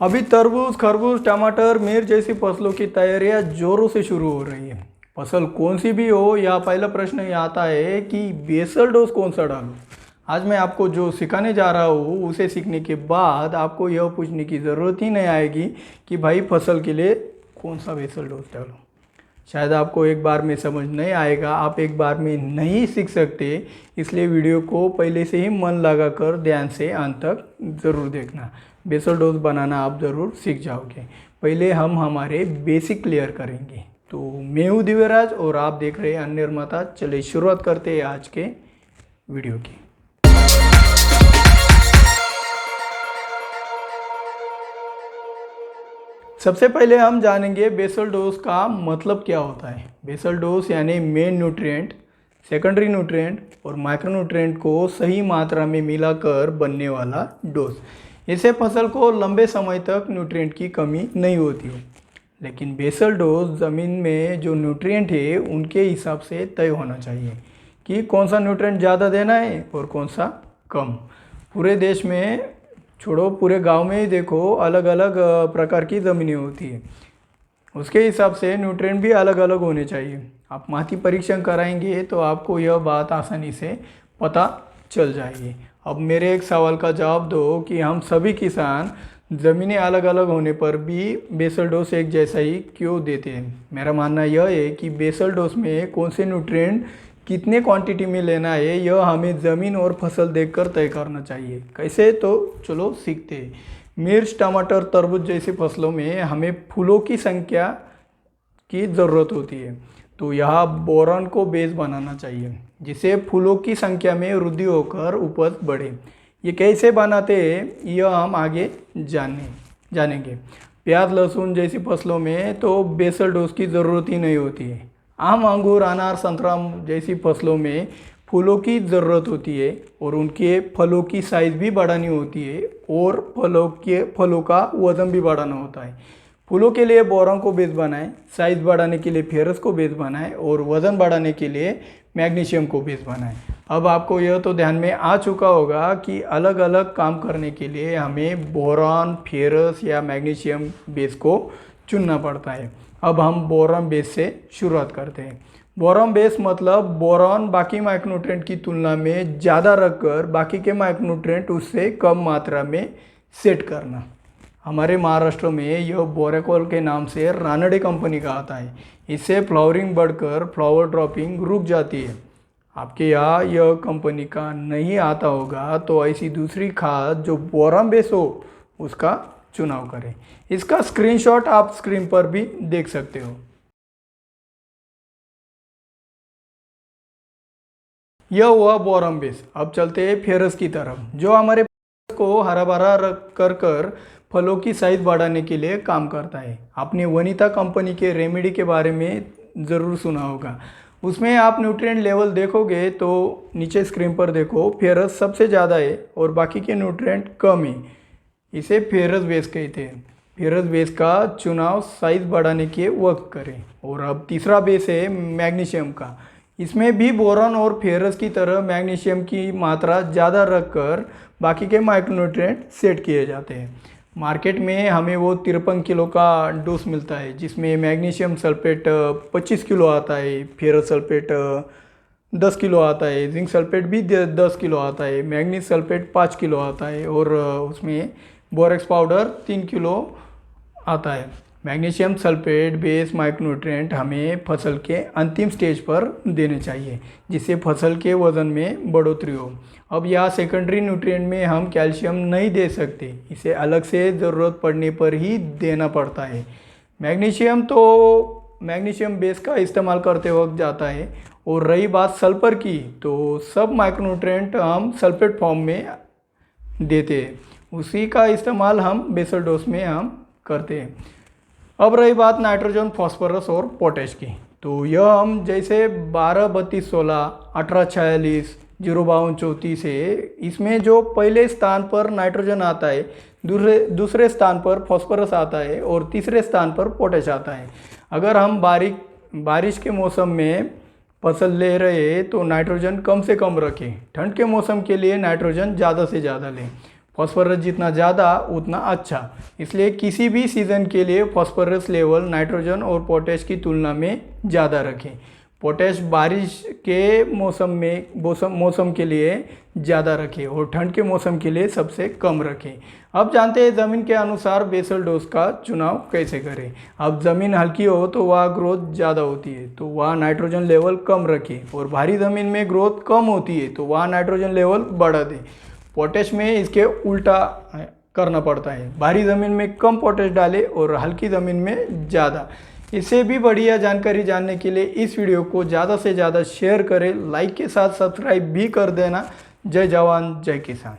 अभी तरबूज, खरबूज, टमाटर, मिर्च जैसी फसलों की तैयारियां जोरों से शुरू हो रही है। फसल कौन सी भी हो, या पहला प्रश्न ये आता है कि बेसल डोज कौन सा डालूं। आज मैं आपको जो सिखाने जा रहा हूँ उसे सीखने के बाद आपको यह पूछने की ज़रूरत ही नहीं आएगी कि भाई फसल के लिए कौन सा बेसल डोज डालूं। शायद आपको एक बार में समझ नहीं आएगा, आप एक बार में नहीं सीख सकते, इसलिए वीडियो को पहले से ही मन लगाकर ध्यान से अंत तक ज़रूर देखना। बेसल डोज बनाना आप ज़रूर सीख जाओगे। पहले हम हमारे बेसिक क्लियर करेंगे। तो मैं हूँ दिव्यराज और आप देख रहे हैं अन्यर्माता। चलिए शुरुआत करते हैं आज के वीडियो की। सबसे पहले हम जानेंगे बेसल डोज का मतलब क्या होता है। बेसल डोज यानी मेन न्यूट्रिएंट, सेकेंडरी न्यूट्रिएंट और माइक्रो न्यूट्रिएंट को सही मात्रा में मिलाकर बनने वाला डोज। इससे फसल को लंबे समय तक न्यूट्रिएंट की कमी नहीं होती है। लेकिन बेसल डोज ज़मीन में जो न्यूट्रिएंट है उनके हिसाब से तय होना चाहिए कि कौन सा न्यूट्रिएंट ज़्यादा देना है और कौन सा कम। पूरे देश में छोड़ो, पूरे गांव में ही देखो, अलग अलग प्रकार की ज़मीनें होती है, उसके हिसाब से न्यूट्रिएंट भी अलग अलग होने चाहिए। आप माटी परीक्षण कराएंगे तो आपको यह बात आसानी से पता चल जाएगी। अब मेरे एक सवाल का जवाब दो कि हम सभी किसान ज़मीनें अलग अलग होने पर भी बेसल डोज एक जैसा ही क्यों देते हैं। मेरा मानना यह है कि बेसल डोज में कौन से न्यूट्रिएंट कितने क्वांटिटी में लेना है यह हमें ज़मीन और फसल देखकर तय करना चाहिए। कैसे, तो चलो सीखते हैं। मिर्च, टमाटर, तरबूज जैसी फसलों में हमें फूलों की संख्या की ज़रूरत होती है, तो यहाँ बोरॉन को बेस बनाना चाहिए जिससे फूलों की संख्या में वृद्धि होकर उपज बढ़े। ये कैसे बनाते हैं यह हम आगे जानेंगे। प्याज, लहसुन जैसी फसलों में तो बेसल डोज की ज़रूरत ही नहीं होती है। आम, अंगूर, अनार, संतरा जैसी फसलों में फूलों की ज़रूरत होती है और उनके फलों की साइज़ भी बढ़ानी होती है और फलों का वज़न भी बढ़ाना होता है। फूलों के लिए बोरॉन को बेस बनाएं, साइज़ बढ़ाने के लिए फेरस को बेस बनाएं और वज़न बढ़ाने के लिए मैग्नीशियम को बेस बनाएं। अब आपको यह तो ध्यान में आ चुका होगा कि अलग अलग काम करने के लिए हमें बोरॉन, फेरस या मैग्नीशियम बेस को चुनना पड़ता है। अब हम बोरॉन बेस से शुरुआत करते हैं। बोरॉन बेस मतलब बोरॉन बाकी माइक्रोन्यूट्रिएंट की तुलना में ज़्यादा रखकर बाकी के माइक्रोन्यूट्रिएंट उससे कम मात्रा में सेट करना। हमारे महाराष्ट्र में यह बोरेकोल के नाम से रानडे कंपनी का आता है। इससे फ्लावरिंग बढ़कर फ्लावर ड्रॉपिंग रुक जाती है। आपके यहाँ यह कंपनी का नहीं आता होगा तो ऐसी दूसरी खाद जो बोरॉन बेस हो उसका चुनाव करें। इसका स्क्रीनशॉट आप स्क्रीन पर भी देख सकते हो। यह हुआ बोरॉन बेस। अब चलते हैं फेरस की तरफ, जो हमारे को हरा भरा कर फलों की साइज बढ़ाने के लिए काम करता है। आपने वनिता कंपनी के रेमेडी के बारे में ज़रूर सुना होगा। उसमें आप न्यूट्रिएंट लेवल देखोगे तो नीचे स्क्रीन पर देखो, फेरस सबसे ज़्यादा है और बाकी के न्यूट्रिएंट कम है। इसे फेरस बेस कहते हैं। फेरस बेस का चुनाव साइज बढ़ाने के वक्त करें। और अब तीसरा बेस है मैग्नीशियम का। इसमें भी बोरॉन और फेरस की तरह मैग्नीशियम की मात्रा ज़्यादा रखकर बाकी के माइक्रोन्यूट्रिएंट सेट किए जाते हैं। मार्केट में हमें वो 53 किलो का डोज मिलता है जिसमें मैग्नीशियम सल्फेट 25 किलो आता है, फेरस सल्फेट 10 किलो आता है, जिंक सल्फेट भी 10 किलो आता है, मैग्नीज सल्फेट 5 किलो आता है और उसमें बोरेक्स पाउडर 3 किलो आता है। मैग्नीशियम सल्फेट बेस माइक्रोन्यूट्रिएंट हमें फसल के अंतिम स्टेज पर देने चाहिए जिससे फसल के वज़न में बढ़ोतरी हो। अब यहाँ सेकेंडरी न्यूट्रिएंट में हम कैल्शियम नहीं दे सकते, इसे अलग से ज़रूरत पड़ने पर ही देना पड़ता है। मैग्नीशियम बेस का इस्तेमाल करते वक्त जाता है। और रही बात सल्फर की, तो सब माइक्रोन्यूट्रिएंट हम सल्फेट फॉर्म में देते हैं, उसी का इस्तेमाल हम बेसल डोज में हम करते हैं। अब रही बात नाइट्रोजन, फास्फोरस और पोटेश की, तो यह हम जैसे 12, 32, 16, 18, 46, 052, 34 है। इसमें जो पहले स्थान पर नाइट्रोजन आता है, दूसरे स्थान पर फास्फोरस आता है और तीसरे स्थान पर पोटेश आता है। अगर हम बारिश के मौसम में फसल ले रहे हैं तो नाइट्रोजन कम से कम रखें। ठंड के मौसम के लिए नाइट्रोजन ज़्यादा से ज़्यादा लें। फॉस्फोरस जितना ज़्यादा उतना अच्छा। इसलिए किसी भी सीज़न के लिए फॉस्फोरस लेवल नाइट्रोजन और पोटेश की तुलना में ज़्यादा रखें। पोटेश बारिश के मौसम के लिए ज़्यादा रखें और ठंड के मौसम के लिए सबसे कम रखें। अब जानते हैं ज़मीन के अनुसार बेसल डोज का चुनाव कैसे करें। अब ज़मीन हल्की हो तो वहाँ ग्रोथ ज़्यादा होती है तो वहाँ नाइट्रोजन लेवल कम रखें, और भारी ज़मीन में ग्रोथ कम होती है तो वहाँ नाइट्रोजन लेवल बढ़ा दें। पोटेश में इसके उल्टा करना पड़ता है, भारी ज़मीन में कम पोटेश डालें और हल्की ज़मीन में ज़्यादा। इससे भी बढ़िया जानकारी जानने के लिए इस वीडियो को ज़्यादा से ज़्यादा शेयर करें, लाइक के साथ सब्सक्राइब भी कर देना। जय जवान जय किसान।